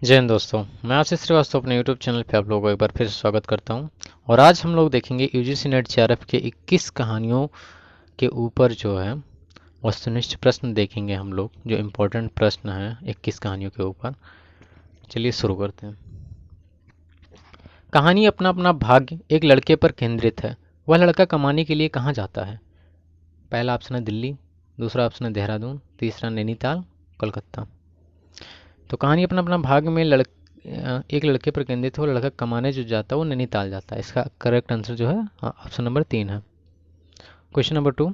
जय हिंद दोस्तों। मैं आशीष श्रीवास्तव अपने YouTube चैनल पे आप लोगों को एक बार फिर से स्वागत करता हूं। और आज हम लोग देखेंगे यूजीसी नेट जेआरएफ के 21 कहानियों के ऊपर जो है वस्तुनिष्ठ प्रश्न देखेंगे हम लोग, जो इम्पोर्टेंट प्रश्न हैं 21 कहानियों के ऊपर। चलिए शुरू करते हैं। कहानी अपना अपना भाग्य एक लड़के पर केंद्रित है। वह लड़का कमाने के लिए कहाँ जाता है? पहला ऑप्शन है दिल्ली, दूसरा ऑप्शन है देहरादून, तीसरा नैनीताल, कोलकाता। तो कहानी अपना अपना भाग्य में एक लड़के पर केंद्रित हो, लड़का कमाने जो जाता है वो नैनीताल जाता है। इसका करेक्ट आंसर जो है ऑप्शन नंबर 3 है। क्वेश्चन नंबर 2,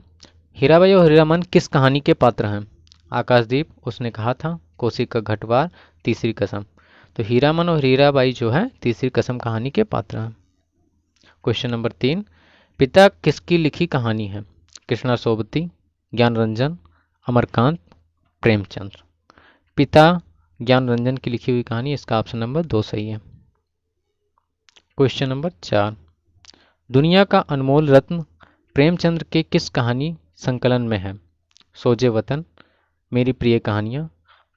हीराबाई और हीरामन किस कहानी के पात्र हैं? आकाशदीप, उसने कहा था, कोसी का घटवार, तीसरी कसम। तो हीरामन और हीराबाई जो है तीसरी कसम कहानी के पात्र हैं। क्वेश्चन नंबर 3, पिता किसकी लिखी कहानी है? कृष्णा सोबती, ज्ञान रंजन, अमरकांत, प्रेमचंद्र। पिता ज्ञान रंजन की लिखी हुई कहानी, इसका ऑप्शन नंबर 2 सही है। क्वेश्चन नंबर 4, दुनिया का अनमोल रत्न प्रेमचंद्र के किस कहानी संकलन में है? सोजे वतन, मेरी प्रिय कहानियाँ,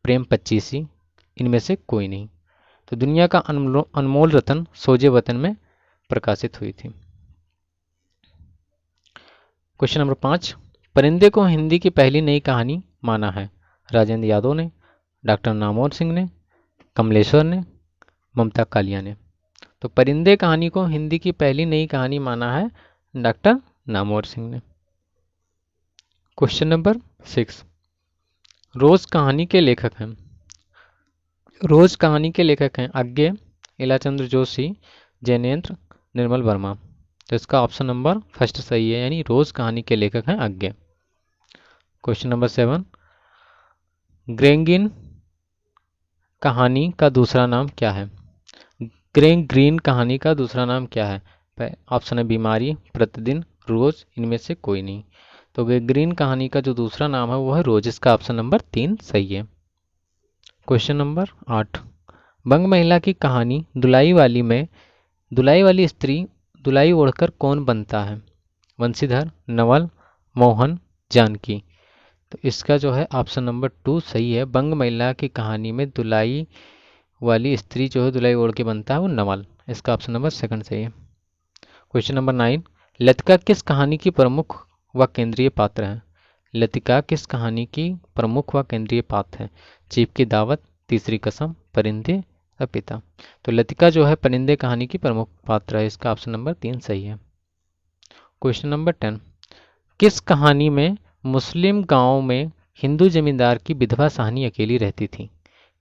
प्रेम पच्चीसी, इनमें से कोई नहीं। तो दुनिया का अनमोल रत्न सोजे वतन में प्रकाशित हुई थी। क्वेश्चन नंबर 5, परिंदे को हिंदी की पहली नई कहानी माना है? राजेंद्र यादव ने, डॉक्टर नामोर सिंह ने, कमलेश्वर ने, ममता कालिया ने। तो परिंदे कहानी को हिंदी की पहली नई कहानी माना है डॉक्टर नामवर सिंह ने। क्वेश्चन नंबर 6, रोज कहानी के लेखक हैं? रोज कहानी के लेखक हैं अज्ञे, इलाचंद्र जोशी, जैनेन्द्र, निर्मल वर्मा। तो इसका ऑप्शन नंबर फर्स्ट सही है, यानी रोज कहानी के लेखक हैं अज्ञे। क्वेश्चन नंबर 7, ग्रेंगिन कहानी का दूसरा नाम क्या है? ग्रीन कहानी का दूसरा नाम क्या है? ऑप्शन है बीमारी, प्रतिदिन, रोज, इनमें से कोई नहीं। तो ग्रीन कहानी का जो दूसरा नाम है वो है रोज, इसका ऑप्शन नंबर 3 सही है। क्वेश्चन नंबर 8, बंग महिला की कहानी दुलाई वाली में दुलाई वाली स्त्री दुलाई ओढ़कर कौन बनता है? वंशीधर, नवल, मोहन, जानकी। तो इसका जो है ऑप्शन नंबर 2 सही है। बंग महिला की कहानी में दुलाई वाली स्त्री जो है दुलाई ओढ़ के बनता है वो नवल, इसका ऑप्शन नंबर सेकंड सही है। क्वेश्चन नंबर 9, लतिका किस कहानी की प्रमुख व केंद्रीय पात्र है? लतिका किस कहानी की प्रमुख व केंद्रीय पात्र है? चीफ की दावत, तीसरी कसम, परिंदे या पिता। तो लतिका जो है परिंदे कहानी की प्रमुख पात्र है, इसका ऑप्शन नंबर 3 सही है। क्वेश्चन नंबर 10, किस कहानी में मुस्लिम गांव में हिंदू जमींदार की विधवा साहनी अकेली रहती थी?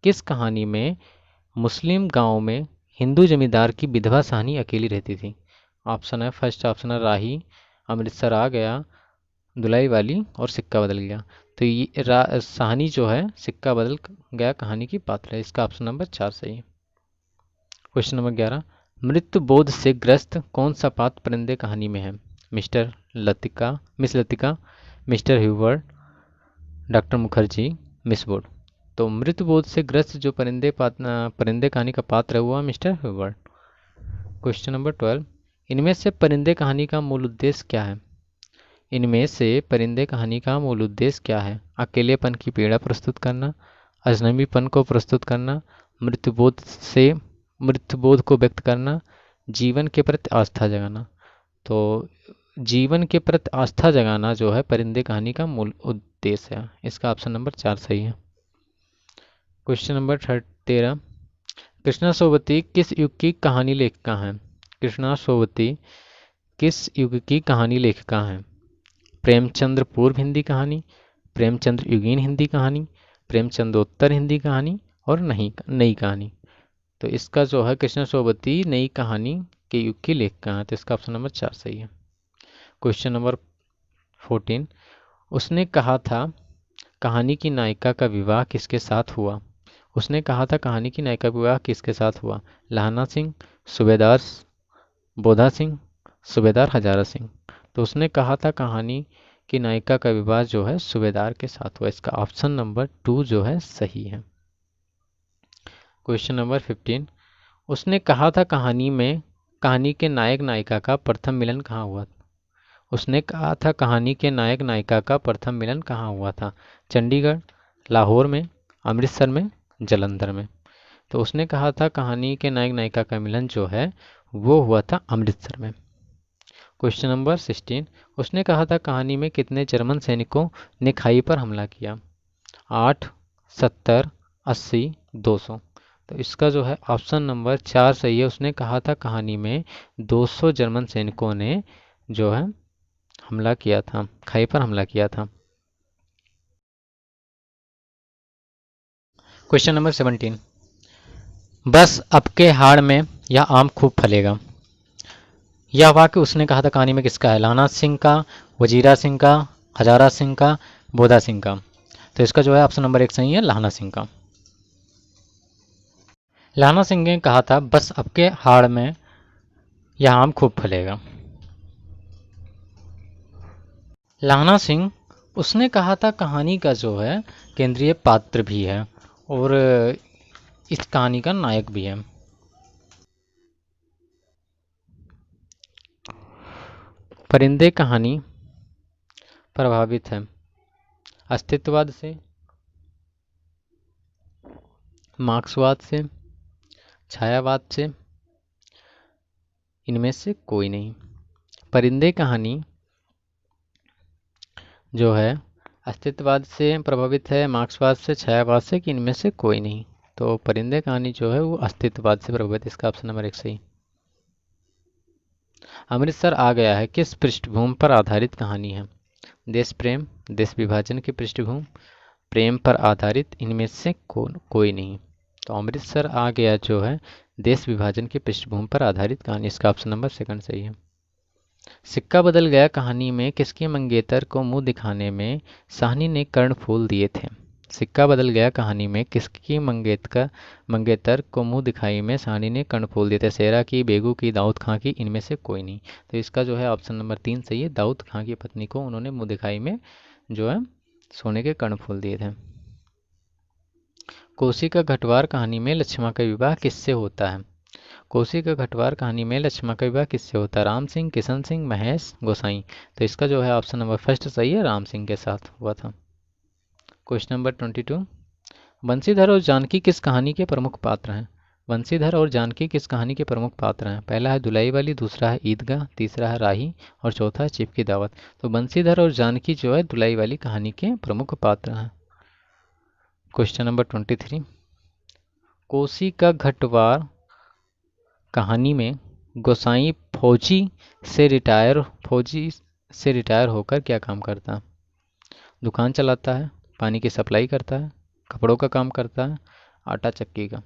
किस कहानी में मुस्लिम गांव में हिंदू जमींदार की विधवा साहनी अकेली रहती थी? ऑप्शन है फर्स्ट ऑप्शन है राही, अमृतसर आ गया, दुलाई वाली और सिक्का बदल गया। तो ये साहनी जो है सिक्का बदल गया कहानी की पात्र है, इसका ऑप्शन नंबर 4 सही है। क्वेश्चन नंबर 11, मृत्यु बोध से ग्रस्त कौन सा पात्र परिंदे कहानी में है? Mister Latika, miss Latika, mister Hubert, doctor Mukherjee, miss Wood. तो मृत्यु बोध से ग्रस्त जो परिंदे कहानी का पात्र है वो है मिस्टर ह्यूवर्ट। क्वेश्चन नंबर 12, इनमें से परिंदे कहानी का मूल उद्देश्य क्या है? इनमें से परिंदे कहानी का मूल उद्देश्य क्या है? अकेलेपन की पीड़ा प्रस्तुत करना, अजनबीपन को प्रस्तुत करना, मृत्युबोध से मृत्युबोध को व्यक्त करना, जीवन के प्रति आस्था जगाना। तो जीवन के प्रति आस्था जगाना जो है परिंदे कहानी का मूल उद्देश्य है, इसका ऑप्शन नंबर 4 सही है। क्वेश्चन नंबर 13, कृष्णा सोबती किस युग की कहानी लेखिका हैं? कृष्णा सोबती किस युग की कहानी लेखिका हैं? प्रेमचंद्र पूर्व हिंदी कहानी, प्रेमचंद्र युगीन हिंदी कहानी, प्रेमचंदोत्तर हिंदी कहानी और नहीं नई कहानी। तो इसका जो है कृष्णा सोबती नई कहानी के युग की लेखिका है, तो इसका ऑप्शन नंबर 4 सही है। क्वेश्चन नंबर 14, उसने कहा था कहानी की नायिका का विवाह किसके साथ हुआ? उसने कहा था कहानी की नायिका का विवाह किसके साथ हुआ? लहाना सिंह, सूबेदार बोधा सिंह, सूबेदार हजारा सिंह। तो उसने कहा था कहानी की नायिका का विवाह जो है सूबेदार के साथ हुआ, इसका ऑप्शन नंबर 2 जो है सही है। क्वेश्चन नंबर 15, उसने कहा था कहानी के नायक नायिका का प्रथम मिलन कहाँ हुआ? उसने कहा था कहानी के नायक नायिका का प्रथम मिलन कहाँ हुआ था? चंडीगढ़, लाहौर में, अमृतसर में, जलंधर में। तो उसने कहा था कहानी के नायक नायिका का मिलन जो है वो हुआ था अमृतसर में। क्वेश्चन नंबर 16, उसने कहा था कहानी में कितने जर्मन सैनिकों ने खाई पर हमला किया? 8, 70, 80, 200। तो इसका जो है ऑप्शन नंबर 4 सही है। उसने कहा था कहानी में 200 जर्मन सैनिकों ने जो है हमला किया था, खाई पर हमला किया था। क्वेश्चन नंबर 17, बस अब के हाड़ में यह आम खूब फलेगा। यह वाक्य उसने कहा था कहानी में किसका है? लाना सिंह का, वजीरा सिंह का, हजारा सिंह का, बोधा सिंह का। तो इसका जो है ऑप्शन नंबर 1 सही है, लाना सिंह का। लाना सिंह ने कहा था बस अब के हाड़ में यह आम खूब फलेगा। लाना सिंह उसने कहा था कहानी का जो है केंद्रीय पात्र भी है और इस कहानी का नायक भी है। परिंदे कहानी प्रभावित है अस्तित्ववाद से, मार्क्सवाद से, छायावाद से, इनमें से कोई नहीं। परिंदे कहानी जो है अस्तित्ववाद से प्रभावित है, मार्क्सवाद से, छायावाद से, कि इनमें से कोई नहीं। तो परिंदे कहानी जो है वो अस्तित्ववाद से प्रभावित है। इसका ऑप्शन नंबर 1 सही। अमृतसर आ गया है किस पृष्ठभूमि पर आधारित कहानी है? देश प्रेम, देश विभाजन की पृष्ठभूमि, प्रेम पर आधारित, इनमें से कोई नहीं। तो अमृतसर आ गया जो है देश विभाजन की पृष्ठभूमि पर आधारित कहानी। इसका ऑप्शन नंबर 2 सही है। सिक्का बदल गया कहानी में किसके मंगेतर को मुंह दिखाने में साहनी ने कर्णफूल दिए थे? सिक्का बदल गया कहानी में किसकी मंगेतर को मुंह दिखाई में साहनी ने कर्णफूल दिए थे? शेरा की, बेगू की, दाऊद खां की, इनमें से कोई नहीं। तो इसका जो है ऑप्शन नंबर 3 सही है। दाऊद खां की पत्नी को उन्होंने मुंह दिखाई में जो है सोने के कर्णफूल दिए थे। कोसी का घटवार कहानी में लक्ष्मण का विवाह किससे होता है? कोसी का घटवार कहानी में लक्ष्मण का विवाह किससे होता है? राम सिंह, किशन सिंह, महेश, गोसाई। तो इसका जो है ऑप्शन नंबर 1 सही है, राम सिंह के साथ हुआ था। क्वेश्चन नंबर 22, बंशीधर और जानकी किस कहानी के प्रमुख पात्र हैं? बंशीधर और जानकी किस कहानी के प्रमुख पात्र हैं? पहला है दुलाई वाली, दूसरा है ईदगाह, तीसरा है राही और चौथा है चिप की दावत। तो बंशीधर और जानकी जो है दुलाई वाली कहानी के प्रमुख पात्र हैं। क्वेश्चन नंबर 23, कोसी का घटवार कहानी में गोसाई फौजी से रिटायर होकर क्या काम करता है? दुकान चलाता है, पानी की सप्लाई करता है, कपड़ों का काम करता है, आटा चक्की का।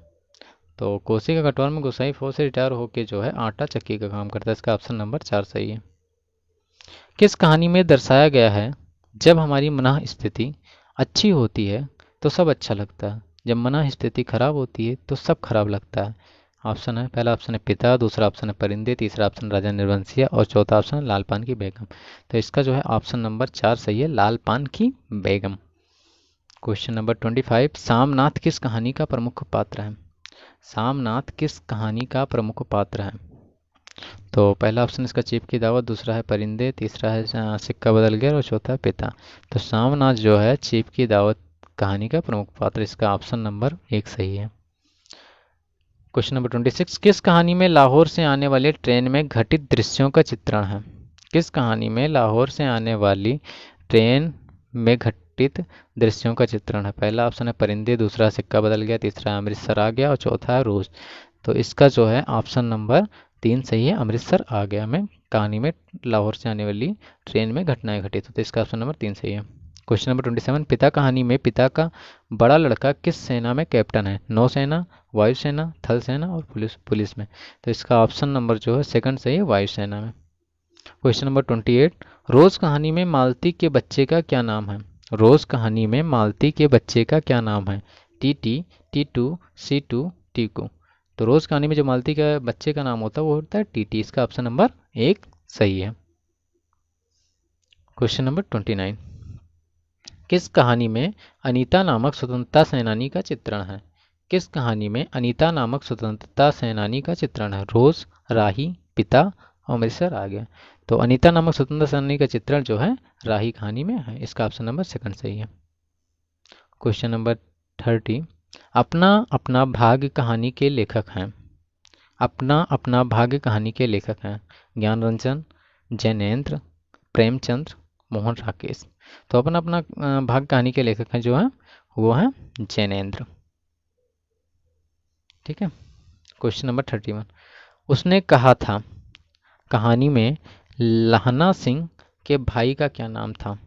तो कोसी का घटवार में गोसाई फौज से रिटायर होकर जो है आटा चक्की का काम करता है। इसका ऑप्शन नंबर 4 सही है। किस कहानी में दर्शाया गया है जब हमारी मनः स्थिति अच्छी होती है तो सब अच्छा लगता है, जब मनः स्थिति खराब होती है तो सब खराब लगता है? ऑप्शन है, पहला ऑप्शन है पिता, दूसरा ऑप्शन है परिंदे, तीसरा ऑप्शन राजा निर्वंशिया और चौथा ऑप्शन है लाल पान की बेगम। तो इसका जो है ऑप्शन नंबर 4 सही है, लाल पान की बेगम। क्वेश्चन नंबर 25, सामनाथ किस कहानी का प्रमुख पात्र है? सामनाथ किस कहानी का प्रमुख पात्र है? तो पहला ऑप्शन इसका चीफ की दावत, दूसरा है परिंदे, तीसरा है सिक्का बदल गया और चौथा है पिता। तो सामनाथ जो है चीफ की दावत कहानी का प्रमुख पात्र। इसका ऑप्शन नंबर 1 सही है। क्वेश्चन नंबर 26, किस कहानी में लाहौर से आने वाली ट्रेन में घटित दृश्यों का चित्रण है? किस कहानी में लाहौर से आने वाली ट्रेन में घटित दृश्यों का चित्रण है? पहला ऑप्शन है परिंदे, दूसरा सिक्का बदल गया, तीसरा अमृतसर आ गया और चौथा है रोज। तो इसका जो है ऑप्शन नंबर 3 सही है, अमृतसर आ गया में कहानी में लाहौर से आने वाली ट्रेन में घटनाएं घटित होती है। इसका ऑप्शन नंबर 3 सही है। क्वेश्चन नंबर 27, पिता कहानी में पिता का बड़ा लड़का किस सेना में कैप्टन है? नौसेना, वायुसेना, थल सेना और पुलिस में। तो इसका ऑप्शन नंबर जो है 2 सही है, वायुसेना में। क्वेश्चन नंबर 28, रोज कहानी में मालती के बच्चे का क्या नाम है? रोज कहानी में मालती के बच्चे का क्या नाम है? टीटी, टीटू, सीटू, टीकू। तो रोज कहानी में जो मालती का बच्चे का नाम होता है वो होता है टीटी। इसका ऑप्शन नंबर 1 सही है। क्वेश्चन नंबर 29, किस कहानी में अनीता नामक स्वतंत्रता सेनानी का चित्रण है? किस कहानी में अनीता नामक स्वतंत्रता सेनानी का चित्रण है? रोज, राही, पिता, अमृतसर आ गया। तो अनीता नामक स्वतंत्रता सेनानी का चित्रण जो है राही कहानी में है। इसका ऑप्शन नंबर 2 सही है। क्वेश्चन नंबर 30, अपना अपना भाग्य कहानी के लेखक हैं। अपना अपना भाग्य कहानी के लेखक हैं ज्ञान रंजन, जैनेन्द्र, प्रेमचंद्र, मोहन राकेश। तो अपना अपना भाग्य कहानी के लेखक हैं जो हैं वो हैं जैनेन्द्र। ठीक है। Question number 31। उसने कहा था कहानी में लहना सिंह के भाई का क्या नाम था?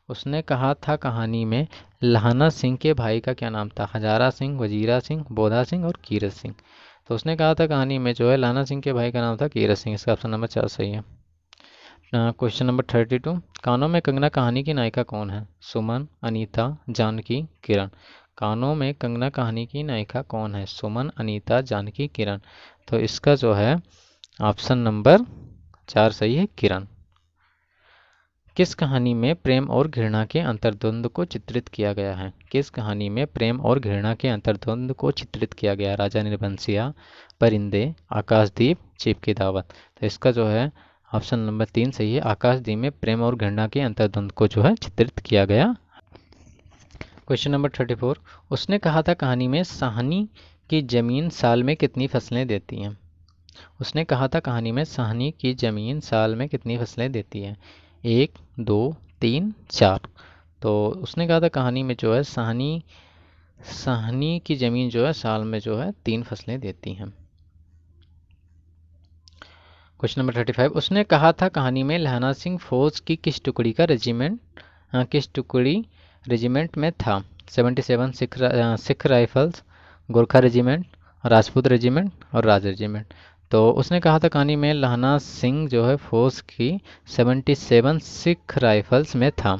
उसने कहा था कहानी में लहना सिंह के भाई का क्या नाम था? हजारा सिंह, वजीरा सिंह, बोधा सिंह और कीरत सिंह। तो उसने कहा था कहानी में जो है लहना सिंह के भाई का नाम था कीरत सिंह। इसका ऑप्शन नंबर 4 सही है। Question number 32। कानों में कंगना कहानी की नायिका कौन है? सुमन, अनीता, जानकी, किरण। कानों में कंगना कहानी की नायिका कौन है? सुमन, अनीता, जानकी, किरण। तो इसका जो है ऑप्शन नंबर 4 सही है, किरण। किस कहानी में प्रेम और घृणा के अंतर्द्वंद को चित्रित किया गया है? किस कहानी में प्रेम और घृणा के अंतर्द्वंद को चित्रित किया गया है? राजा निर्बंसिया, परिंदे, आकाशदीप, चीप की दावत। तो इसका जो है ऑप्शन नंबर 3 सही है, आकाशदीप में प्रेम और घृणा के अंतर्द्वंद को जो है चित्रित किया गया। Question number 34। उसने कहा था कहानी में साहनी की जमीन साल में कितनी फसलें देती हैं? उसने कहा था कहानी में साहनी की जमीन साल में कितनी फसलें देती है? 1, 2, 3, 4। तो उसने कहा था कहानी में जो है साहनी साहनी की जमीन जो है साल में जो है 3 फसलें देती हैं। Question number 35। उसने कहा था कहानी में लहना सिंह फौज की किस टुकड़ी का किस टुकड़ी रेजिमेंट में था? 77 Sikh rifles, Gorkha regiment, Rajput regiment और राज रेजिमेंट। तो उसने कहा था कहानी में लहना सिंह जो है फौज की 77 सिख राइफल्स में था।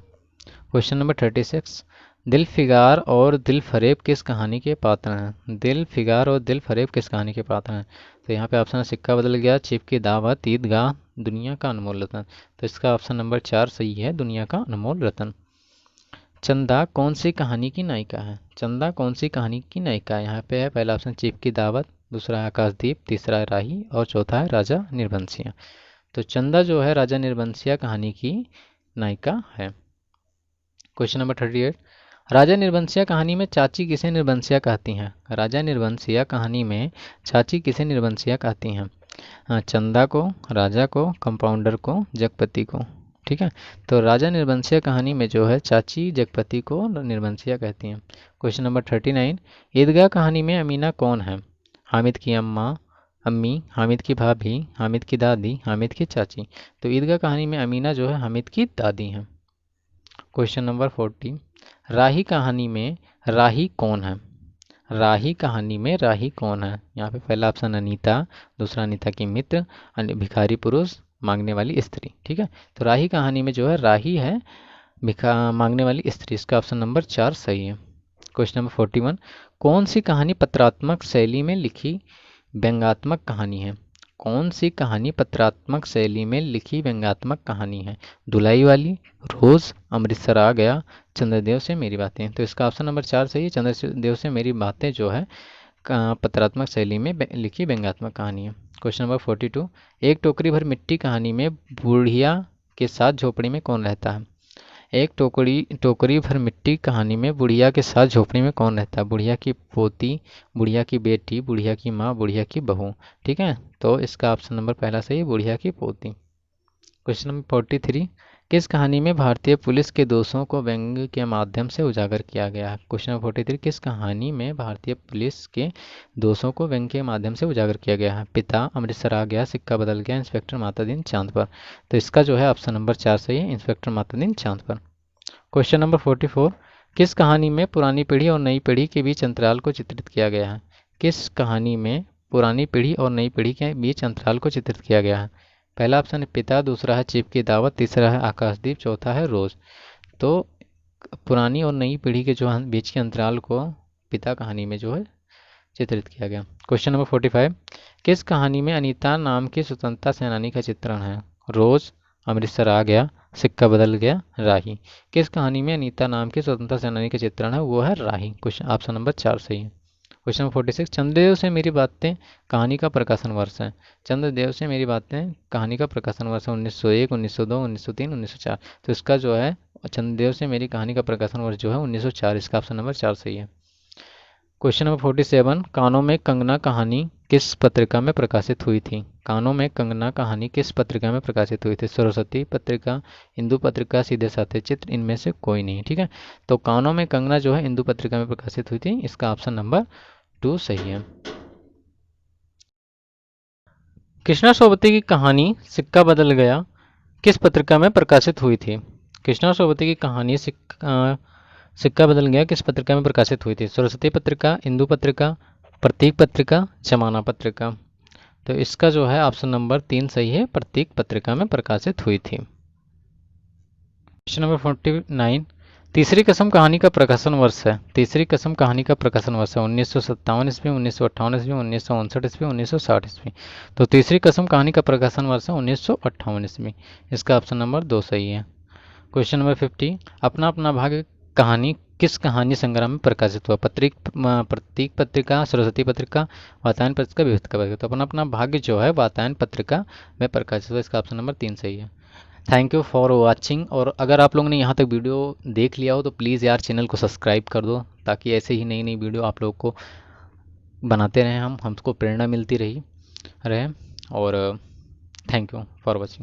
Question number 36। दिल फिगार और दिल फरेब किस कहानी के पात्र हैं? दिल फिगार और दिल फरेब किस कहानी के पात्र हैं? तो यहाँ पे ऑप्शन सिक्का बदल गया, चिप की दावत, ईदगाह, दुनिया का अनमोल रतन। तो इसका ऑप्शन नंबर 4 सही है, दुनिया का अनमोल रतन। चंदा कौन सी कहानी की नायिका है? चंदा कौन सी कहानी की नायिका है? यहाँ पे है पहला ऑप्शन चिप की दावत, दूसरा है आकाशदीप, तीसरा है राही और चौथा है राजा निर्बंसिया। तो चंदा जो है राजा निर्बंसिया कहानी की नायिका है। Question number 38। राजा निर्बंसिया कहानी में चाची किसे निर्बंसिया कहती हैं? राजा निर्बंसिया कहानी में चाची किसे निर्बंसिया कहती हैं? चंदा को, राजा को, कंपाउंडर को, जगपति को। ठीक है। तो राजा निर्बंसिया कहानी में जो है चाची जगपति को निर्बंसिया कहती हैं। Question number 39। ईदगाह कहानी में अमीना कौन है? हामिद की अम्मी, हामिद की भाभी, हामिद की दादी, हामिद की चाची। तो ईदगाह कहानी में अमीना जो है हामिद की दादी हैं। Question number 40। राही कहानी में राही कौन है? राही कहानी में राही कौन है? यहाँ पे पहला ऑप्शन अनीता, दूसरा अनीता की मित्र, भिखारी पुरुष, मांगने वाली स्त्री। ठीक है। तो राही कहानी में जो है राही है भिखा मांगने वाली स्त्री। इसका ऑप्शन नंबर 4 सही है। Question number 41। कौन सी कहानी पत्रात्मक शैली में लिखी व्यंग्यात्मक कहानी है? कौन सी कहानी पत्रात्मक शैली में लिखी व्यंग्यात्मक कहानी है? धुलाई वाली, रोज, अमृतसर आ गया, चंद्रदेव से मेरी बातें। तो इसका ऑप्शन नंबर 4 सही है, चंद्रदेव से मेरी बातें जो है पत्रात्मक शैली में लिखी व्यंग्यात्मक कहानी है। Question number 42। एक टोकरी भर मिट्टी कहानी में बुढ़िया के साथ झोपड़ी में कौन रहता है? एक टोकरी भर मिट्टी कहानी में बुढ़िया के साथ झोपड़ी में कौन रहता है? बुढ़िया की पोती, बुढ़िया की बेटी, बुढ़िया की माँ, बुढ़िया की बहू। ठीक है। तो इसका ऑप्शन नंबर पहला सही है, बुढ़िया की पोती। Question number 43। किस कहानी में भारतीय पुलिस के दोषों को व्यंग्य के माध्यम से उजागर किया गया है? Question number 43। किस कहानी में भारतीय पुलिस के दोषों को व्यंग्य के माध्यम से उजागर किया गया है? पिता, अमृतसर आ गया, सिक्का बदल गया, इंस्पेक्टर माता दिन चांद पर। तो इसका जो है ऑप्शन नंबर 4 सही है, इंस्पेक्टर माता दिन चांद पर। Question number 44। किस कहानी में पुरानी पीढ़ी और नई पीढ़ी के बीच अंतराल को चित्रित किया गया है? किस कहानी में पुरानी पीढ़ी और नई पीढ़ी के बीच अंतराल को चित्रित किया गया है? पहला ऑप्शन है पिता, दूसरा है चिप की दावत, तीसरा है आकाशदीप, चौथा है रोज। तो पुरानी और नई पीढ़ी के जो बीच के अंतराल को पिता कहानी में जो है चित्रित किया गया। Question number 45। किस कहानी में अनीता नाम की स्वतंत्रता सेनानी का चित्रण है? रोज, अमृतसर आ गया, सिक्का बदल गया, राही। किस कहानी में अनीता नाम की स्वतंत्रता सेनानी का चित्रण है? वो है राही। क्वेश्चन ऑप्शन नंबर 4 सही है। Question number 46। चंद्रदेव से मेरी बातें कहानी का प्रकाशन वर्ष है? चंद्रदेव से मेरी बातें कहानी का प्रकाशन वर्ष है 1901, 1902, 1903, 1904। तो इसका जो है चंद्रदेव से मेरी कहानी का प्रकाशन वर्ष जो है 1904। इसका ऑप्शन नंबर 4 सही है। क्वेश्चन नंबर 47, कानों में कंगना कहानी किस पत्रिका में प्रकाशित हुई थी? कानों में कंगना कहानी किस पत्रिका में प्रकाशित हुई थी? सरस्वती पत्रिका, इंदु पत्रिका, सीधे साधे चित्र, इनमें से कोई नहीं। ठीक है, तो कानों में कंगना जो है इंदु पत्रिका में प्रकाशित हुई थी, इसका ऑप्शन नंबर 2 सही है। कृष्णा सोबती की कहानी सिक्का बदल गया किस पत्रिका में प्रकाशित हुई थी? कृष्णा सोबती की कहानी सिक्का बदल गया किस पत्रिका में प्रकाशित हुई थी? सरस्वती पत्रिका, इंदु पत्रिका, प्रतीक पत्रिका, जमाना पत्रिका। तो इसका जो है ऑप्शन नंबर 3 सही है, प्रतीक पत्रिका में प्रकाशित हुई थी। क्वेश्चन नंबर 49, तीसरी कसम कहानी का प्रकाशन वर्ष है? तीसरी कसम कहानी का प्रकाशन वर्ष है 1957 ईस्वी, 1958 ईस्वी, 1959 ईस्वी, 1960 ईस्वी। तो तीसरी कसम कहानी का प्रकाशन वर्ष है 1958 ईस्वी, इसका ऑप्शन नंबर 2 सही है। क्वेश्चन नंबर 50, अपना अपना भाग्य कहानी किस कहानी संग्रह में प्रकाशित हुआ? प्रतीक पत्रिका, सरस्वती पत्रिका, वातायन पत्रिका, विविध पत्रिका। तो अपना अपना भाग्य जो है वातायन पत्रिका में प्रकाशित हुआ, इसका ऑप्शन नंबर 3 सही है। Thank you for watching. और अगर आप लोगों ने यहाँ तक वीडियो देख लिया हो तो प्लीज़ यार चैनल को सब्सक्राइब कर दो, ताकि ऐसे ही नई नई वीडियो आप लोगों को बनाते रहें, हमको प्रेरणा मिलती रहे। और थैंक यू फॉर वॉचिंग।